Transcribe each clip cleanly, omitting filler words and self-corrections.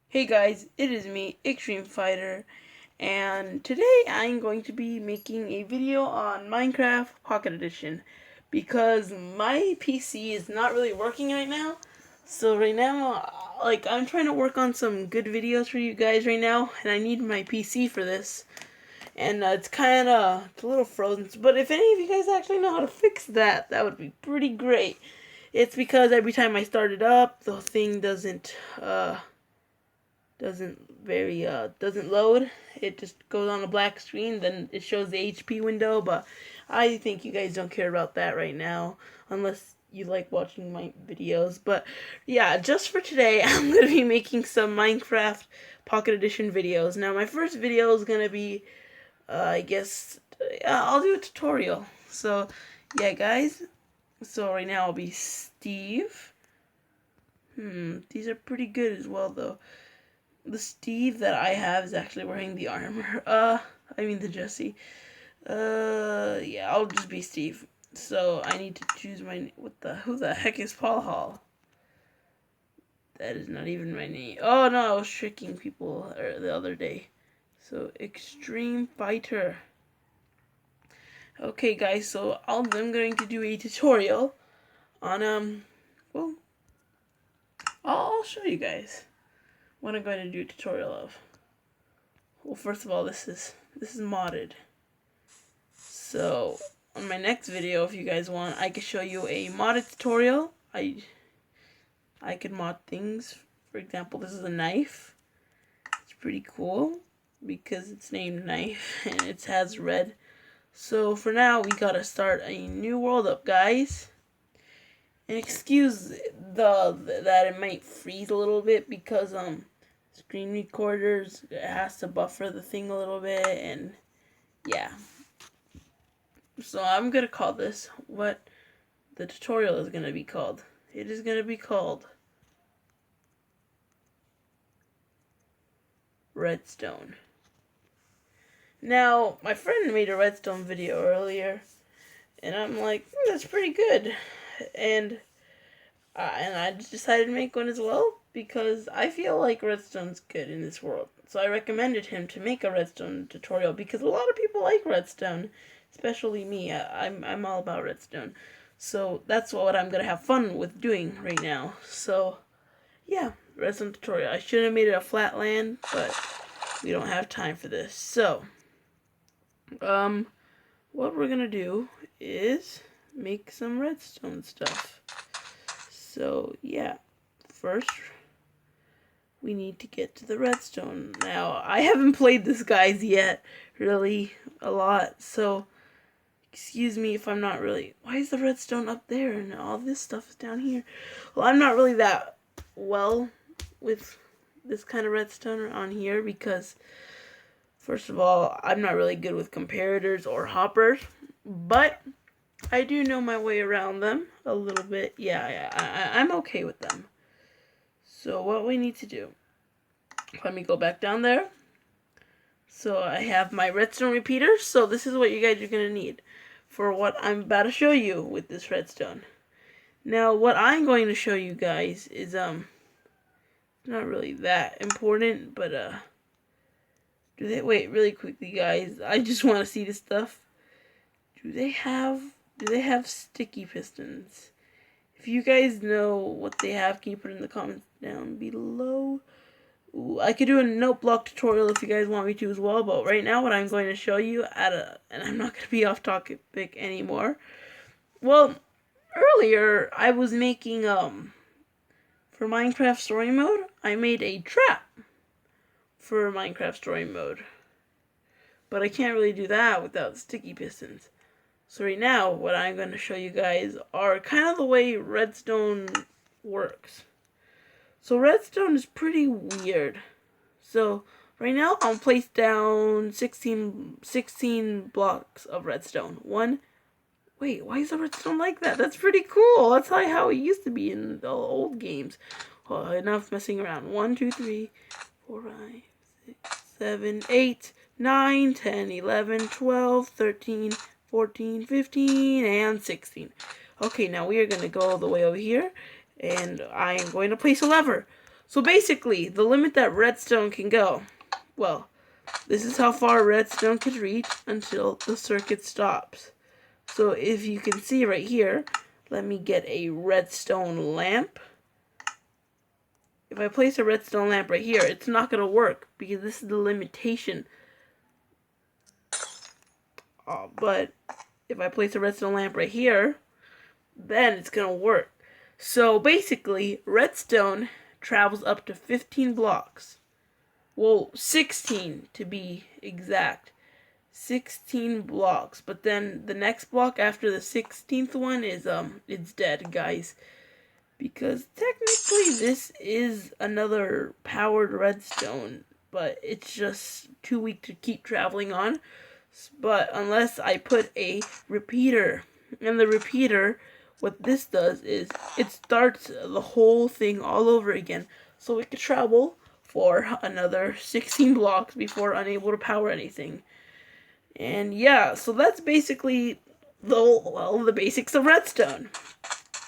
Hey guys, it is me, Extreme Fighter, and today I'm going to be making a video on Minecraft Pocket Edition because my PC is not really working right now. So right now, I'm trying to work on some good videos for you guys right now, and I need my PC for this. And it's a little frozen, but if any of you guys actually know how to fix that, that would be pretty great. It's because every time I start it up, the thing doesn't load. It just goes on a black screen, then it shows the HP window, but I think you guys don't care about that right now unless you like watching my videos. But yeah, just for today I'm going to be making some Minecraft Pocket Edition videos. Now my first video is going to be I guess I'll do a tutorial. So yeah guys, so right now I'll be Steve. These are pretty good as well though. The Steve that I have is actually wearing the armor. I mean the Jesse. Yeah, I'll just be Steve. So I need to choose my who the heck is Paul Hall? That is not even my name. Oh no, I was tricking people the other day. So Extreme Fighter. Okay guys, so I'm going to do a tutorial on well, I'll show you guys what I'm going to do a tutorial of. Well, first of all, this is modded. So on my next video, if you guys want, I can show you a modded tutorial. I could mod things. For example, this is a knife. It's pretty cool because it's named knife and it has red. So for now, we gotta start a new world up, guys. And excuse that it might freeze a little bit because screen recorders, it has to buffer the thing a little bit, and yeah. So I'm gonna call this what the tutorial is gonna be called. It is gonna be called Redstone. Now, my friend made a redstone video earlier, and I'm like, that's pretty good. And I just decided to make one as well because I feel like redstone's good in this world. So I recommended him to make a redstone tutorial because a lot of people like redstone, especially me. I'm all about redstone. So that's what I'm gonna have fun with doing right now. So yeah, redstone tutorial. I should have made it a flat land, but we don't have time for this. So what we're gonna do is make some redstone stuff. So yeah, first we need to get to the redstone. Now, I haven't played this guys yet, really, a lot, so excuse me if I'm not really... Why is the redstone up there and all this stuff is down here? Well, I'm not really that well with this kind of redstone on here because, first of all, I'm not really good with comparators or hoppers, but I do know my way around them a little bit. Yeah, I'm okay with them. So what we need to do, let me go back down there. So I have my redstone repeater. So this is what you guys are going to need for what I'm about to show you with this redstone. Now what I'm going to show you guys is not really that important, but do they, wait, really quickly guys, I just want to see this stuff. Do they have sticky pistons? If you guys know what they have, can you put it in the comments down below? Ooh, I could do a note block tutorial if you guys want me to as well, but right now what I'm going to show you and I'm not going to be off topic anymore. Well, earlier I was making for Minecraft story mode, I made a trap for Minecraft story mode. But I can't really do that without sticky pistons. So right now, what I'm going to show you guys are kind of the way redstone works. So redstone is pretty weird. So right now, I'll place down 16 blocks of redstone. Wait, why is the redstone like that? That's pretty cool. That's how it used to be in the old games. Oh, enough messing around. 1, 2, 3, 4, 5, 6, 7, 8, 9, 10, 11, 12, 13, 14, 15, and 16. Okay, now we are going to go all the way over here, and I am going to place a lever. So basically, the limit that redstone can go, well, this is how far redstone can reach until the circuit stops. So if you can see right here, let me get a redstone lamp. If I place a redstone lamp right here, it's not going to work because this is the limitation. But if I place a redstone lamp right here, then it's going to work. So basically, redstone travels up to 15 blocks. Well, 16 to be exact. 16 blocks. But then the next block after the 16th one is it's dead, guys. Because technically this is another powered redstone, but it's just too weak to keep traveling on. But unless I put a repeater, and the repeater, what this does is it starts the whole thing all over again, so it could travel for another 16 blocks before unable to power anything. And yeah, so that's basically the basics of redstone.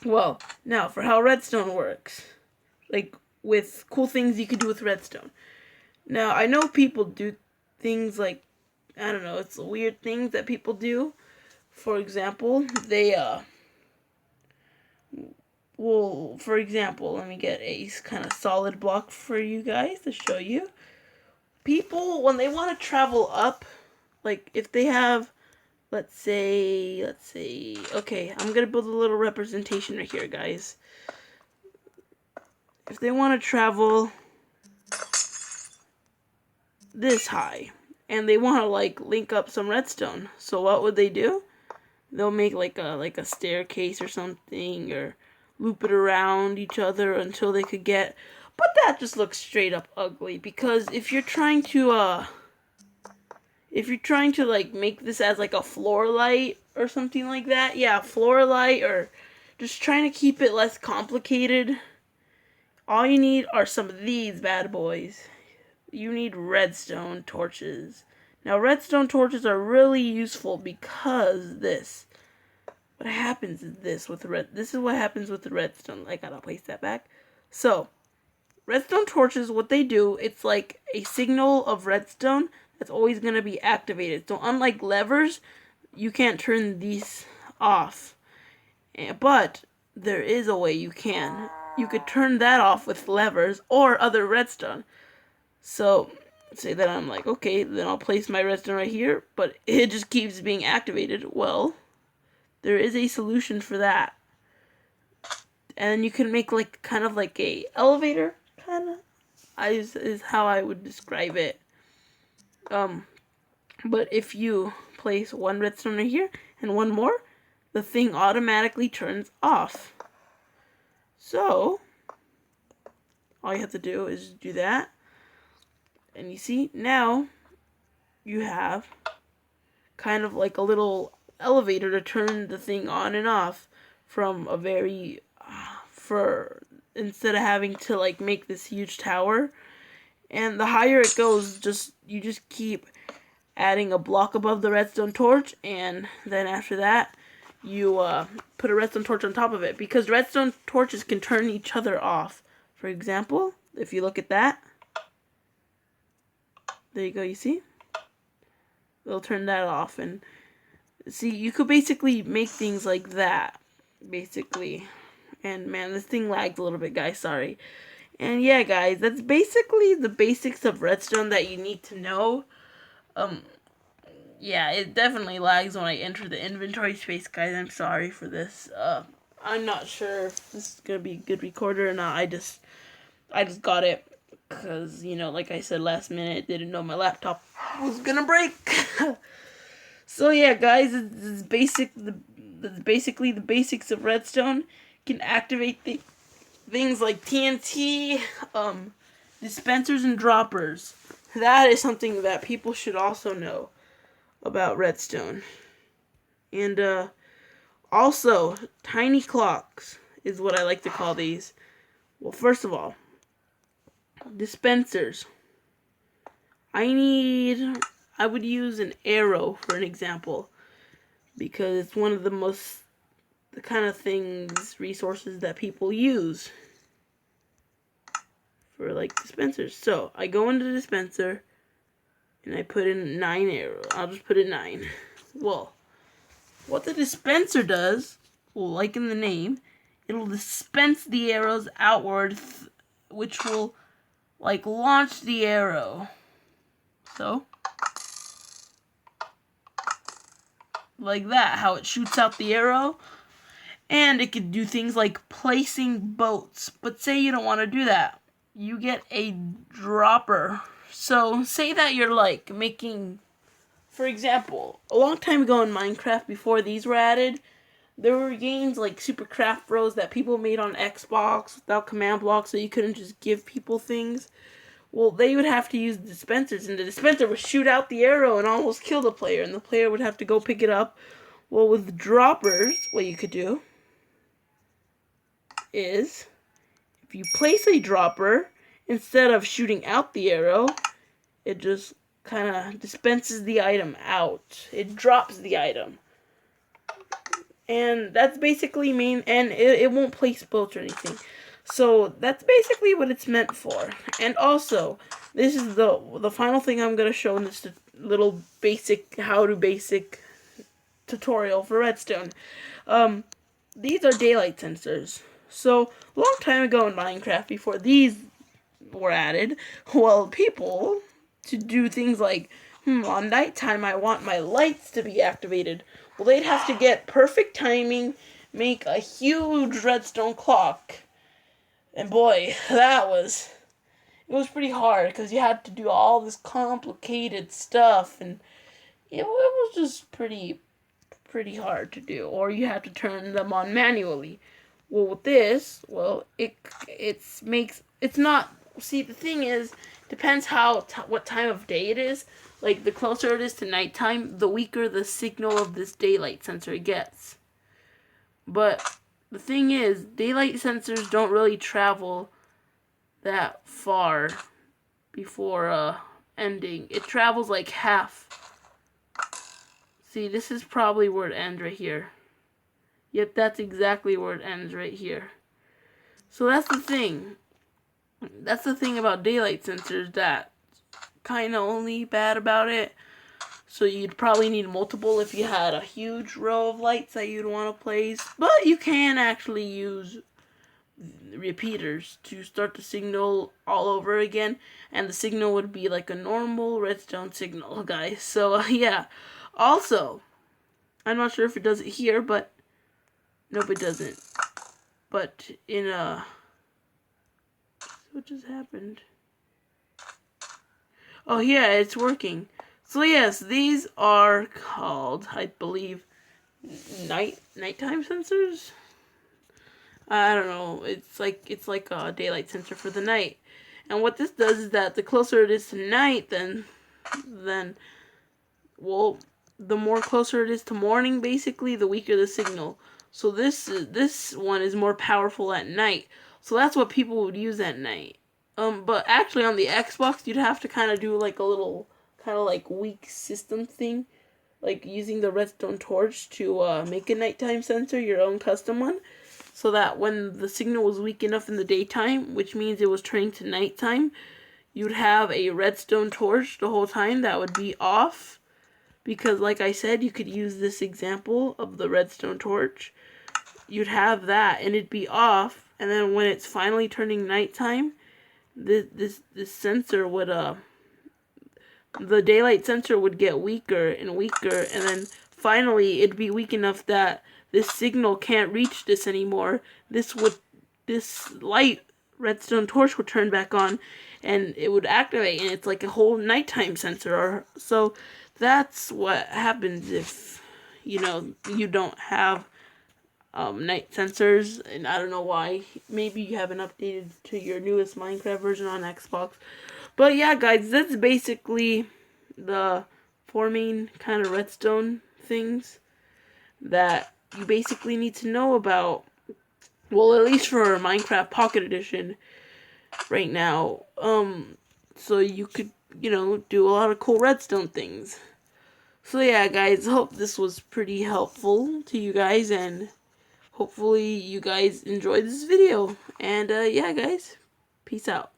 Well, now for how redstone works, like with cool things you can do with redstone. Now I know people do things like, I don't know, it's weird things that people do. For example, for example, let me get a kind of solid block for you guys to show you. People, when they want to travel up, like if they have, let's say, okay, I'm going to build a little representation right here, guys. If they want to travel this high, and they want to like link up some redstone, so what would they do? They'll make like a staircase or something, or loop it around each other until they could get. But that just looks straight up ugly, because if you're trying to like make this as like a floor light or something like that, yeah, floor light, or just trying to keep it less complicated, all you need are some of these bad boys. You need redstone torches. Now, redstone torches are really useful because this. What happens is this with this is what happens with the redstone. I gotta place that back. So, redstone torches, what they do, it's like a signal of redstone that's always gonna be activated. So, unlike levers, you can't turn these off. But there is a way you can. You could turn that off with levers or other redstone. So, say that I'm like, okay, then I'll place my redstone right here, but it just keeps being activated. Well, there is a solution for that. And you can make like kind of like a elevator, kind of, is how I would describe it. But if you place one redstone right here and one more, the thing automatically turns off. So, all you have to do is do that. And you see, now you have kind of like a little elevator to turn the thing on and off from a very, instead of having to like make this huge tower. And the higher it goes, you just keep adding a block above the redstone torch, and then after that, you put a redstone torch on top of it, because redstone torches can turn each other off. For example, if you look at that, there you go, you see? They'll turn that off, and see, you could basically make things like that, basically. And man, this thing lagged a little bit, guys, sorry. And yeah, guys, that's basically the basics of redstone that you need to know. Yeah, it definitely lags when I enter the inventory space, guys. I'm sorry for this. I'm not sure if this is gonna be a good recorder or not. I just got it because, you know, like I said last minute, didn't know my laptop was gonna break. So yeah, guys, it's basically the basics of redstone. You can activate things like TNT, dispensers, and droppers. That is something that people should also know about redstone. And also, tiny clocks is what I like to call these. Well, first of all, dispensers. I would use an arrow for an example, because it's one of the kind of resources that people use. for like dispensers. So I go into the dispenser and I put in 9 arrows. I'll just put in 9. Well, what the dispenser does, well, like in the name, it'll dispense the arrows outward, which will like launch the arrow. So like that, how it shoots out the arrow. And it could do things like placing boats. But say you don't want to do that. You get a dropper. So say that you're like making, for example, a long time ago in Minecraft, before these were added, there were games like Super Craft Bros that people made on Xbox without command blocks, so you couldn't just give people things. Well, they would have to use dispensers, and the dispenser would shoot out the arrow and almost kill the player, and the player would have to go pick it up. Well, with droppers, what you could do is, if you place a dropper, instead of shooting out the arrow, it just kind of dispenses the item out. It drops the item. And that's basically and it won't place boats or anything. So that's basically what it's meant for. And also, this is the final thing I'm going to show in this little basic, basic tutorial for redstone. These are daylight sensors. So, a long time ago in Minecraft, before these were added, well, people, to do things like, on nighttime I want my lights to be activated. Well, they'd have to get perfect timing, make a huge redstone clock. And boy, it was pretty hard, because you had to do all this complicated stuff, and it was just pretty hard to do. Or you had to turn them on manually. Well, with this, it's not. See, the thing is, depends what time of day it is. Like, the closer it is to nighttime, the weaker the signal of this daylight sensor gets. But the thing is, daylight sensors don't really travel that far before ending. It travels like half. See, this is probably where it ends right here. Yep, that's exactly where it ends right here. So that's the thing. That's the thing about daylight sensors that's kind of only bad about it. So you'd probably need multiple if you had a huge row of lights that you'd want to place. But you can actually use repeaters to start the signal all over again. And the signal would be like a normal redstone signal, guys. So, yeah. Also, I'm not sure if it does it here, but nope, it doesn't. But what just happened? Oh yeah, it's working. So yes, these are called, I believe, nighttime sensors. I don't know. It's like a daylight sensor for the night. And what this does is that the closer it is to night, then well, the more closer it is to morning, basically, the weaker the signal. So this one is more powerful at night. So that's what people would use at night. But actually on the Xbox, you'd have to kind of do like a little kind of like weak system thing, like using the redstone torch to make a nighttime sensor, your own custom one, so that when the signal was weak enough in the daytime, which means it was turning to nighttime, you'd have a redstone torch the whole time that would be off. Because, like I said, you could use this example of the redstone torch. You'd have that, and it'd be off. And then when it's finally turning nighttime, this sensor would the daylight sensor would get weaker and weaker, and then finally it'd be weak enough that this signal can't reach this anymore. This light redstone torch would turn back on, and it would activate, and it's like a whole nighttime sensor. So that's what happens if you don't have night sensors, and I don't know why. Maybe you haven't updated to your newest Minecraft version on Xbox. But yeah, guys, that's basically the 4 main kind of redstone things that you basically need to know about. Well, at least for Minecraft Pocket Edition right now. So you could, do a lot of cool redstone things. So yeah, guys, hope this was pretty helpful to you guys, and hopefully you guys enjoyed this video. And yeah, guys, peace out.